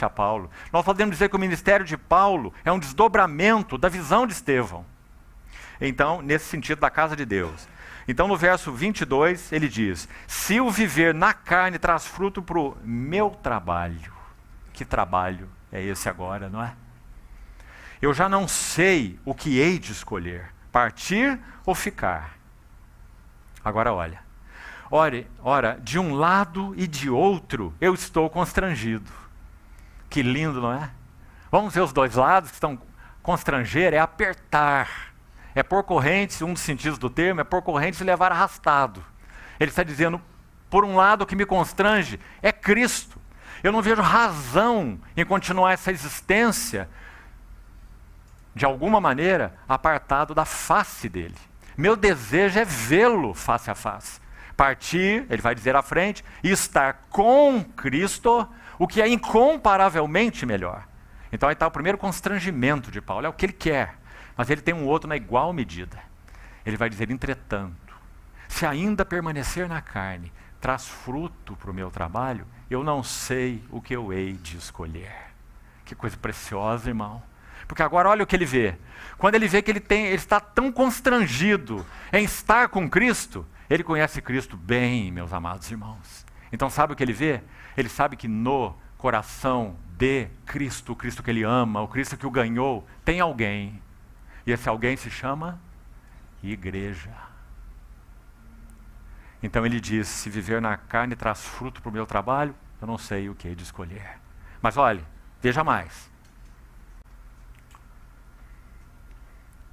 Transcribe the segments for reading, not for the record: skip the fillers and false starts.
a Paulo. Nós podemos dizer que o ministério de Paulo é um desdobramento da visão de Estevão. Então, nesse sentido da casa de Deus. Então, no verso 22, ele diz: se o viver na carne traz fruto para o meu trabalho. Que trabalho é esse agora, não é? Eu já não sei o que hei de escolher, partir ou ficar. Agora olha, ora, de um lado e de outro eu estou constrangido. Que lindo, não é? Vamos ver os dois lados que estão constranger, é apertar. É pôr correntes, um dos sentidos do termo, é pôr correntes e levar arrastado. Ele está dizendo, por um lado, o que me constrange é Cristo. Eu não vejo razão em continuar essa existência, de alguma maneira, apartado da face dele. Meu desejo é vê-lo face a face. Partir, ele vai dizer à frente, e estar com Cristo, o que é incomparavelmente melhor. Então aí está o primeiro constrangimento de Paulo, é o que ele quer. Mas ele tem um outro na igual medida. Ele vai dizer, entretanto, se ainda permanecer na carne, traz fruto para o meu trabalho, eu não sei o que eu hei de escolher. Que coisa preciosa, irmão. Porque agora olha o que ele vê. Quando ele vê que ele está tão constrangido em estar com Cristo, ele conhece Cristo bem, meus amados irmãos. Então sabe o que ele vê? Ele sabe que no coração de Cristo, o Cristo que ele ama, o Cristo que o ganhou, tem alguém. E esse alguém se chama igreja. Então ele diz, se viver na carne traz fruto para o meu trabalho, eu não sei o que hei de escolher. Mas olhe, veja mais.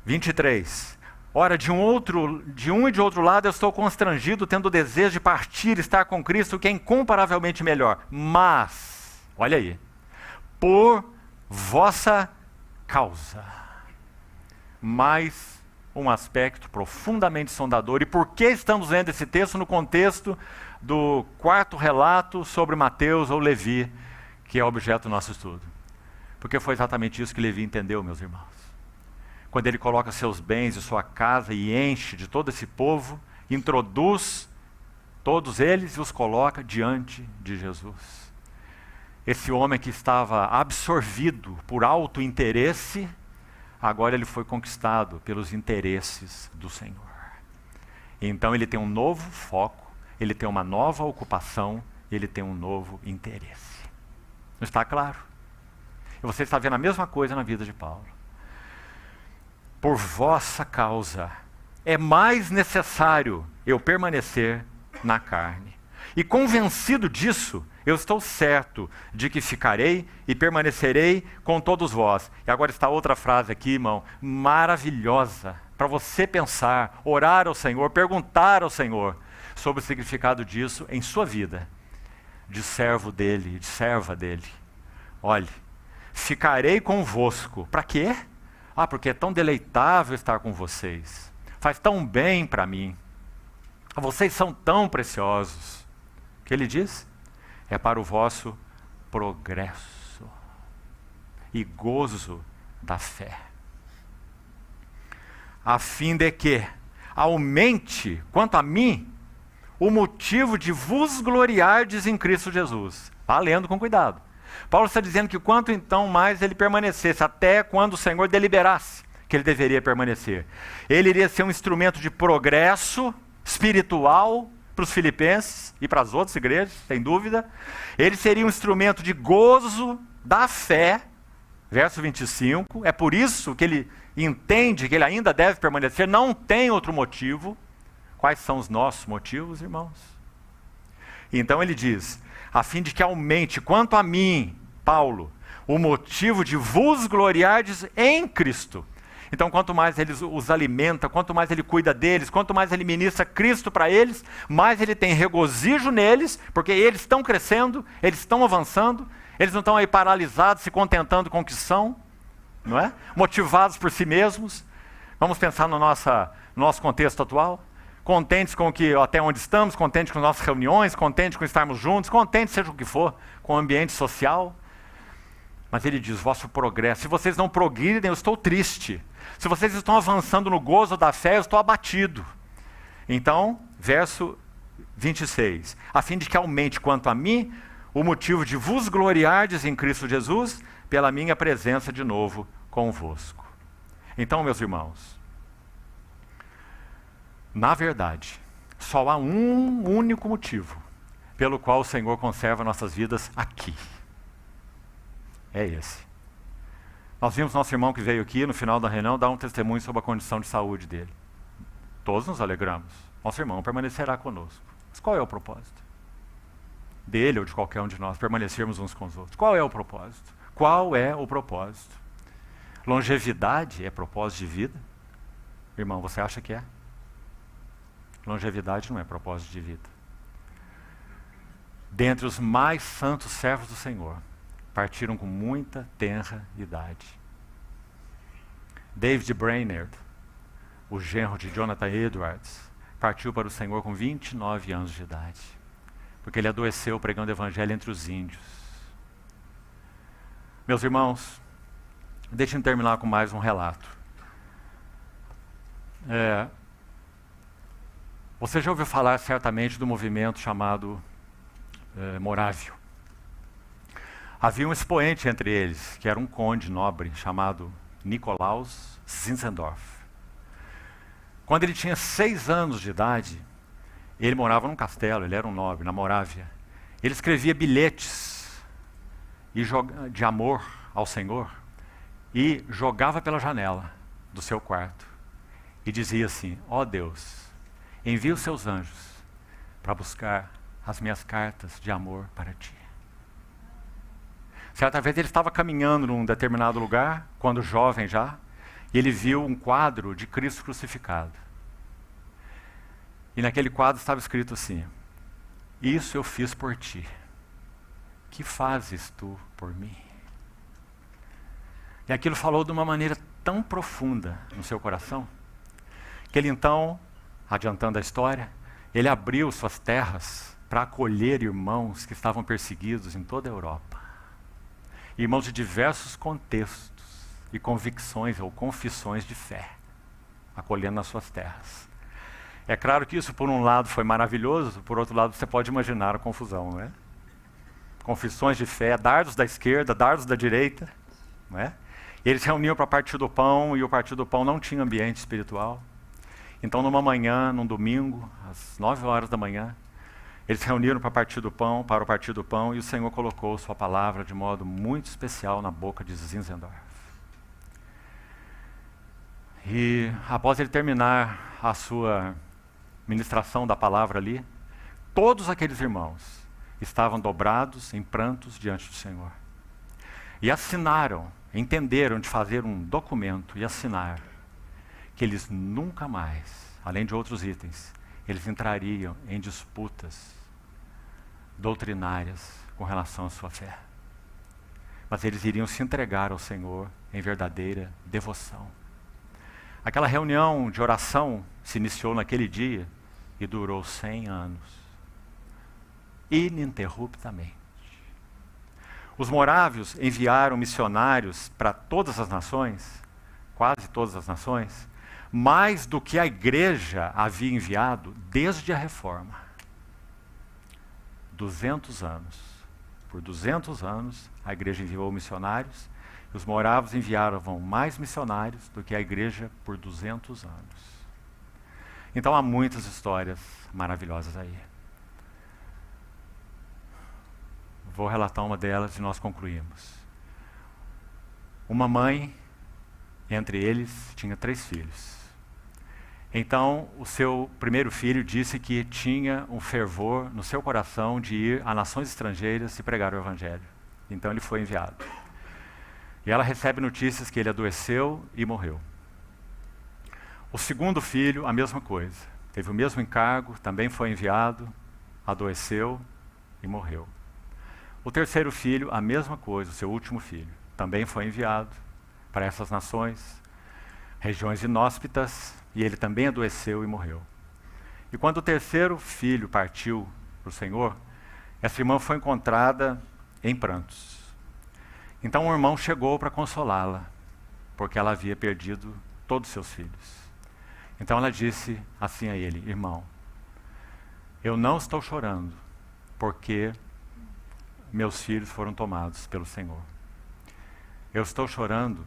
23. Ora, de um e de outro lado eu estou constrangido, tendo o desejo de partir e estar com Cristo, que é incomparavelmente melhor. Mas, olha aí, por vossa causa. Mais um aspecto profundamente sondador. E por que estamos lendo esse texto no contexto do quarto relato sobre Mateus ou Levi, que é objeto do nosso estudo? Porque foi exatamente isso que Levi entendeu, meus irmãos. Quando ele coloca seus bens e sua casa e enche de todo esse povo, introduz todos eles e os coloca diante de Jesus. Esse homem que estava absorvido por alto interesse, agora ele foi conquistado pelos interesses do Senhor. Então ele tem um novo foco, ele tem uma nova ocupação, ele tem um novo interesse. Não está claro? E você está vendo a mesma coisa na vida de Paulo. Por vossa causa, é mais necessário eu permanecer na carne. E convencido disso, eu estou certo de que ficarei e permanecerei com todos vós. E agora está outra frase aqui, irmão, maravilhosa, para você pensar, orar ao Senhor, perguntar ao Senhor sobre o significado disso em sua vida, de servo dele, de serva dele. Olhe, ficarei convosco. Para quê? Porque é tão deleitável estar com vocês. Faz tão bem para mim. Vocês são tão preciosos. O que ele diz? É para o vosso progresso e gozo da fé. A fim de que aumente, quanto a mim, o motivo de vos gloriardes em Cristo Jesus. Vá lendo com cuidado. Paulo está dizendo que quanto então mais ele permanecesse, até quando o Senhor deliberasse que ele deveria permanecer. Ele iria ser um instrumento de progresso espiritual para os filipenses e para as outras igrejas, sem dúvida. Ele seria um instrumento de gozo da fé, verso 25. É por isso que ele entende que ele ainda deve permanecer, não tem outro motivo. Quais são os nossos motivos, irmãos? Então ele diz, a fim de que aumente, quanto a mim, Paulo, o motivo de vos gloriardes em Cristo. Então, quanto mais ele os alimenta, quanto mais ele cuida deles, quanto mais ele ministra Cristo para eles, mais ele tem regozijo neles, porque eles estão crescendo, eles estão avançando, eles não estão aí paralisados, se contentando com o que são, não é? Motivados por si mesmos. Vamos pensar no nosso contexto atual. Contentes com até onde estamos, contentes com nossas reuniões, contentes com estarmos juntos, contentes seja o que for, com o ambiente social. Mas ele diz, vosso progresso, se vocês não progridem, eu estou triste. Se vocês estão avançando no gozo da fé, eu estou abatido. Então, verso 26, a fim de que aumente quanto a mim, o motivo de vos gloriardes em Cristo Jesus, pela minha presença de novo convosco. Então, meus irmãos, na verdade, só há um único motivo pelo qual o Senhor conserva nossas vidas aqui. É esse. Nós vimos nosso irmão que veio aqui no final da reunião dar um testemunho sobre a condição de saúde dele. Todos nos alegramos. Nosso irmão permanecerá conosco. Mas qual é o propósito? Dele ou de qualquer um de nós, permanecermos uns com os outros. Qual é o propósito? Qual é o propósito? Longevidade é propósito de vida? Irmão, você acha que é? Longevidade não é propósito de vida. Dentre os mais santos servos do Senhor, partiram com muita tenra idade. David Brainerd, o genro de Jonathan Edwards, partiu para o Senhor com 29 anos de idade, porque ele adoeceu pregando o evangelho entre os índios. Meus irmãos, deixem-me terminar com mais um relato. Você já ouviu falar certamente do movimento chamado Morávio. Havia um expoente entre eles, que era um conde nobre, chamado Nikolaus Zinzendorf. Quando ele tinha 6 anos de idade, ele morava num castelo, ele era um nobre, na Morávia. Ele escrevia bilhetes de amor ao Senhor e jogava pela janela do seu quarto. E dizia assim: ó Deus, envia os seus anjos para buscar as minhas cartas de amor para ti. Certa vez ele estava caminhando num determinado lugar, quando jovem já, e ele viu um quadro de Cristo crucificado. E naquele quadro estava escrito assim: isso eu fiz por ti, que fazes tu por mim? E aquilo falou de uma maneira tão profunda no seu coração, que ele então, adiantando a história, ele abriu suas terras para acolher irmãos que estavam perseguidos em toda a Europa. Irmãos de diversos contextos e convicções ou confissões de fé, acolhendo nas suas terras. É claro que isso, por um lado, foi maravilhoso, por outro lado, você pode imaginar a confusão, não é? Confissões de fé, dardos da esquerda, dardos da direita, não é? E eles se reuniam para partir do pão, e o partir do pão não tinha ambiente espiritual. Então, numa manhã, num domingo, às 9 horas da manhã, eles se reuniram para o partir do pão, e o Senhor colocou sua palavra de modo muito especial na boca de Zinzendorf. E após ele terminar a sua ministração da palavra ali, todos aqueles irmãos estavam dobrados em prantos diante do Senhor. E assinaram, entenderam de fazer um documento e assinar que eles nunca mais, além de outros itens, eles entrariam em disputas doutrinárias com relação à sua fé. Mas eles iriam se entregar ao Senhor em verdadeira devoção. Aquela reunião de oração se iniciou naquele dia e durou 100 anos, ininterruptamente. Os morávios enviaram missionários para todas as nações, quase todas as nações, mais do que a igreja havia enviado desde a Reforma. 200 anos. Por 200 anos, a igreja enviou missionários, e os morávios enviavam mais missionários do que a igreja por 200 anos. Então há muitas histórias maravilhosas aí. Vou relatar uma delas e nós concluímos. Uma mãe, entre eles, tinha 3 filhos. Então, o seu primeiro filho disse que tinha um fervor no seu coração de ir a nações estrangeiras e pregar o evangelho. Então ele foi enviado. E ela recebe notícias que ele adoeceu e morreu. O segundo filho, a mesma coisa. Teve o mesmo encargo, também foi enviado, adoeceu e morreu. O terceiro filho, a mesma coisa, o seu último filho, também foi enviado para essas nações, regiões inóspitas, e ele também adoeceu e morreu. E quando o terceiro filho partiu para o Senhor, essa irmã foi encontrada em prantos. Então um irmão chegou para consolá-la, porque ela havia perdido todos os seus filhos. Então ela disse assim a ele: irmão, eu não estou chorando porque meus filhos foram tomados pelo Senhor. Eu estou chorando